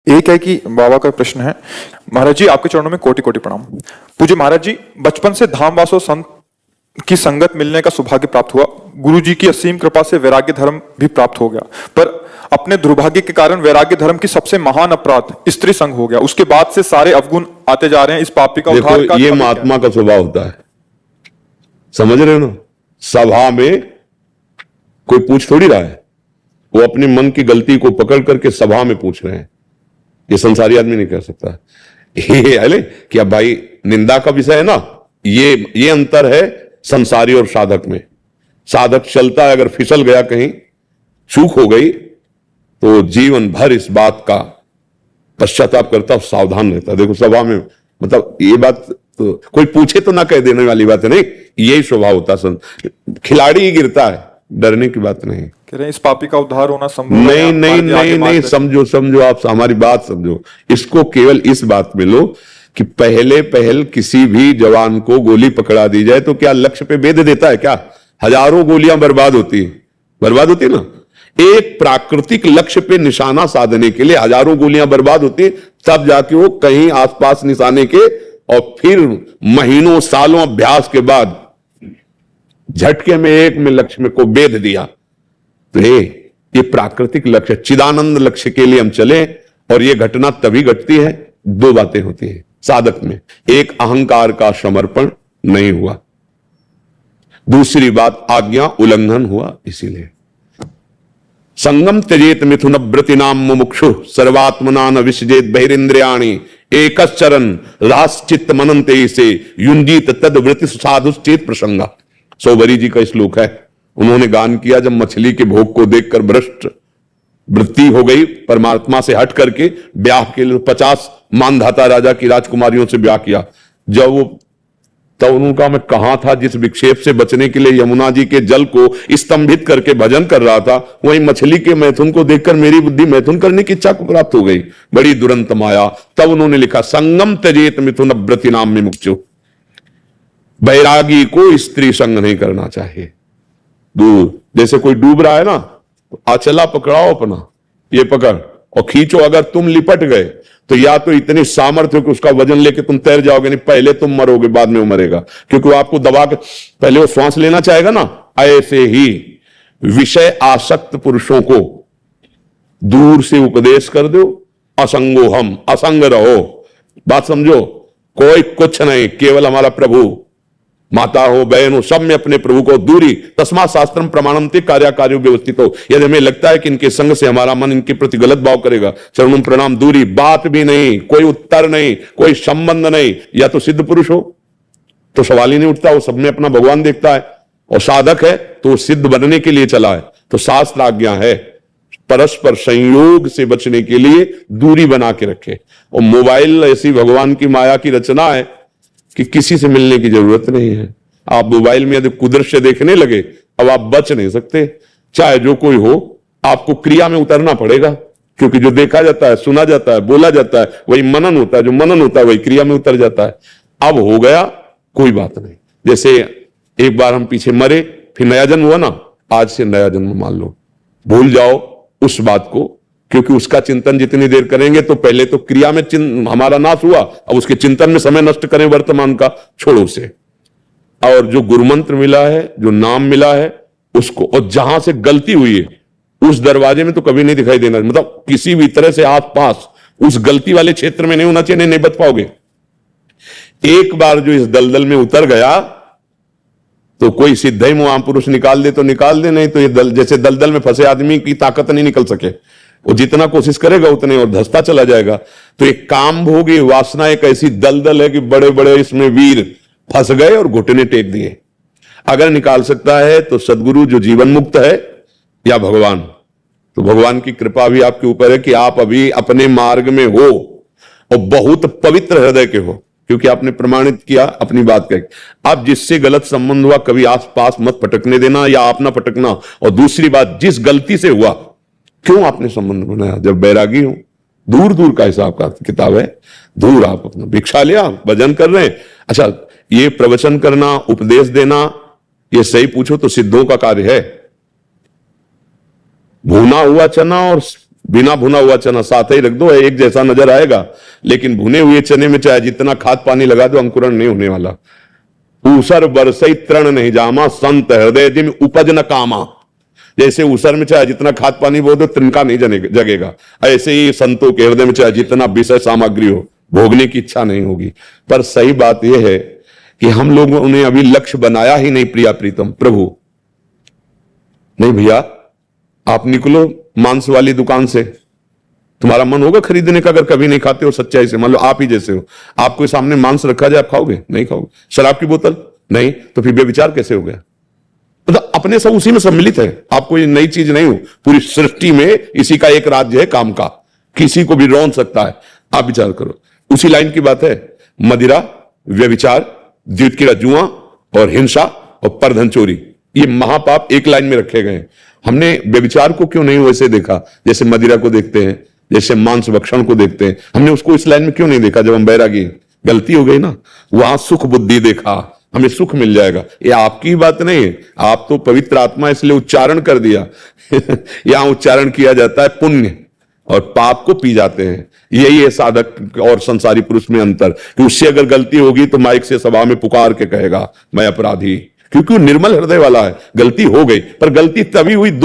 एक है कि बाबा का प्रश्न है, महाराज जी आपके चरणों में कोटि कोटि प्रणाम। पूज्य महाराज जी, बचपन से धामवासों संत की संगत मिलने का सौभाग्य प्राप्त हुआ। गुरु जी की असीम कृपा से वैराग्य धर्म भी प्राप्त हो गया, पर अपने दुर्भाग्य के कारण वैराग्य धर्म की सबसे महान अपराध स्त्री संग हो गया। उसके बाद से सारे अवगुण आते जा रहे हैं। इस पापी का उद्धार का ये महात्मा का स्वभाव होता है, समझ रहे हो ना। सभा में कोई पूछ थोड़ी रहा है, वो अपने मन की गलती को पकड़ करके सभा में पूछ रहे हैं। ये संसारी आदमी नहीं कर सकता। ये अरे कि अब भाई निंदा का विषय है ना, ये अंतर है संसारी और साधक में। साधक चलता है, अगर फिसल गया कहीं, चूक हो गई, तो जीवन भर इस बात का पश्चाताप करता, सावधान रहता। देखो सभा में, मतलब ये बात तो कोई पूछे तो ना कह देने वाली बात है, नहीं, यही स्वभाव होता। खिलाड़ी ही गिरता है, डरने की बात नहीं। कह रहे हैं इस पापी का उद्धार होना संभव नहीं नहीं नहीं नहीं, समझो आप हमारी बात समझो। इसको केवल इस बात में लो कि पहल किसी भी जवान को गोली पकड़ा दी जाए तो क्या लक्ष्य पे भेद देता है? क्या हजारों गोलियां बर्बाद होती ना। एक प्राकृतिक लक्ष्य पे निशाना साधने के लिए हजारों गोलियां बर्बाद होती, तब जाके वो कहीं आसपास निशाने के, और फिर महीनों सालों अभ्यास के बाद झटके में एक में लक्ष्य में को भेद दिया। तो ये प्राकृतिक लक्ष्य, चिदानंद लक्ष्य के लिए हम चले, और ये घटना तभी घटती है, दो बातें होती है साधक में। एक, अहंकार का समर्पण नहीं हुआ, दूसरी बात आज्ञा उल्लंघन हुआ। इसीलिए संगम त्यजेत मिथुन व्रतिनाम मुमुक्षु सर्वात्मना न विसजेत बहिरेन्द्रियाणि एकश्चरन राश्चित्त मनन्ते से युंजीत तद वृत्ति साधुश्चेत प्रसंगा। सोबरी जी का श्लोक है। उन्होंने गान किया, जब मछली के भोग को देखकर भ्रष्ट वृत्ति हो गई, परमात्मा से हट करके ब्याह के लिए 50 मानधाता राजा की राजकुमारियों से ब्याह किया। जब वो तब उनका मैं कहां था, जिस विक्षेप से बचने के लिए यमुना जी के जल को स्तंभित करके भजन कर रहा था, वहीं मछली के मैथुन को देखकर मेरी बुद्धि मैथुन करने की इच्छा को प्राप्त हो गई। बड़ी दुरंत माया। तब उन्होंने लिखा, संगम त्यजेत मिथुन व्रति नाम में मुक्षु। बैरागी को स्त्री संग नहीं करना चाहिए। दूर, जैसे कोई डूब रहा है ना, तो आचला पकड़ाओ अपना, ये पकड़ और खींचो। अगर तुम लिपट गए तो या तो इतनी सामर्थ्य कि उसका वजन लेके तुम तैर जाओगे, नहीं पहले तुम मरोगे, बाद में वो मरेगा, क्योंकि वो आपको दबा के पहले वो श्वास लेना चाहेगा ना। ऐसे ही विषय आसक्त पुरुषों को दूर से उपदेश कर दो, असंगो हम, असंग रहो। बात समझो, कोई कुछ नहीं, केवल हमारा प्रभु। माता हो, बहन हो, सब में अपने प्रभु को दूरी। तस्मात् शास्त्रम प्रमाणम ते कार्याकार्यो व्यवस्थित हो। यदि हमें लगता है कि इनके संग से हमारा मन इनके प्रति गलत भाव करेगा, चरणों प्रणाम, दूरी। बात भी नहीं, कोई उत्तर नहीं, कोई संबंध नहीं। या तो सिद्ध पुरुष हो तो सवाल ही नहीं उठता, वो सब में अपना भगवान देखता है, और साधक है तो वो सिद्ध बनने के लिए चला है। तो शास्त्र आज्ञा है परस्पर संयोग से बचने के लिए दूरी बना के रखे। और मोबाइल ऐसी भगवान की माया की रचना है कि किसी से मिलने की जरूरत नहीं है। आप मोबाइल में यदि कुदृश्य देखने लगे, अब आप बच नहीं सकते, चाहे जो कोई हो, आपको क्रिया में उतरना पड़ेगा। क्योंकि जो देखा जाता है, सुना जाता है, बोला जाता है, वही मनन होता है, जो मनन होता है वही क्रिया में उतर जाता है। अब हो गया, कोई बात नहीं। जैसे एक बार हम पीछे मरे, फिर नया जन्म हुआ ना, आज से नया जन्म मान लो, भूल जाओ उस बात को, क्योंकि उसका चिंतन जितनी देर करेंगे तो पहले तो क्रिया में हमारा नाश हुआ, अब उसके चिंतन में समय नष्ट करें वर्तमान का, छोड़ो उसे। और जो गुरुमंत्र मिला है, जो नाम मिला है उसको, और जहां से गलती हुई है उस दरवाजे में तो कभी नहीं दिखाई देना, मतलब किसी भी तरह से आस पास उस गलती वाले क्षेत्र में नहीं होना चाहिए, नहीं बच पाओगे। एक बार जो इस दलदल में उतर गया तो कोई सिद्ध ही महापुरुष निकाल दे तो निकाल दे, नहीं तो ये जैसे दलदल में फंसे आदमी की ताकत नहीं निकल सके, वो जितना कोशिश करेगा उतने और धंसता चला जाएगा। तो एक काम भोगी वासना एक ऐसी दलदल है कि बड़े बड़े इसमें वीर फंस गए और घुटने टेक दिए। अगर निकाल सकता है तो सदगुरु जो जीवन मुक्त है, या भगवान। तो भगवान की कृपा भी आपके ऊपर है कि आप अभी अपने मार्ग में हो और बहुत पवित्र हृदय के हो, क्योंकि आपने प्रमाणित किया अपनी बात का। अब जिससे गलत संबंध हुआ, कभी आस पास मत पटकने देना, या आप ना पटकना। और दूसरी बात, जिस गलती से हुआ, क्यों आपने संबंध बनाया? जब बैरागी हो, दूर दूर का हिसाब का किताब है, दूर आप अपना भिक्षा लिया, भजन कर रहे हैं। अच्छा, ये प्रवचन करना, उपदेश देना, ये सही पूछो तो सिद्धों का कार्य है। भुना हुआ चना और बिना भुना हुआ चना साथ ही रख दो, एक जैसा नजर आएगा, लेकिन भुने हुए चने में चाहे जितना खाद पानी लगा दो अंकुरण नहीं होने वाला। ऊसर बरसई तृण नहीं जामा, संत हृदय जिम उपज न कामा। जैसे ऊसर में चाहे जितना खाद पानी बो दो तिनका नहीं जगेगा, ऐसे ही संतों के हृदय में चाहे जितना विषय सामग्री हो भोगने की इच्छा नहीं होगी। पर सही बात यह है कि हम लोगों ने अभी लक्ष्य बनाया ही नहीं। प्रिया प्रीतम प्रभु, नहीं भैया, आप निकलो मांस वाली दुकान से, तुम्हारा मन होगा खरीदने का? अगर कभी नहीं खाते हो सच्चाई से, मान लो आप ही जैसे हो, आपके सामने मांस रखा जाए, आप खाओगे? नहीं खाओगे। शराब की बोतल नहीं, तो फिर बेविचार कैसे हो गया? मतलब अपने सब उसी में सम्मिलित है, आपको ये नई चीज नहीं हो। पूरी सृष्टि में इसी का एक राज्य है काम का, किसी को भी रौंद सकता है। आप विचार करो, उसी लाइन की बात है। मदिरा, व्यभिचार, द्वित की जुआ और हिंसा और परधन चोरी, ये महापाप एक लाइन में रखे गए। हमने व्यभिचार को क्यों नहीं वैसे देखा जैसे मदिरा को देखते हैं, जैसे मांस भक्षण को देखते हैं? हमने उसको इस लाइन में क्यों नहीं देखा? जब हम बैरागी, गलती हो गई ना। वहां सुख बुद्धि देखा, हमें सुख मिल जाएगा। ये आपकी बात नहीं है, आप तो पवित्र आत्मा इसलिए उच्चारण कर दिया यहां उच्चारण किया जाता है पुण्य, और पाप को पी जाते हैं। यही है साधक और संसारी पुरुष में अंतर, कि उससे अगर गलती होगी तो माइक से सभा में पुकार के कहेगा मैं अपराधी, क्योंकि वो निर्मल हृदय वाला है। गलती हो गई, पर गलती तभी हुई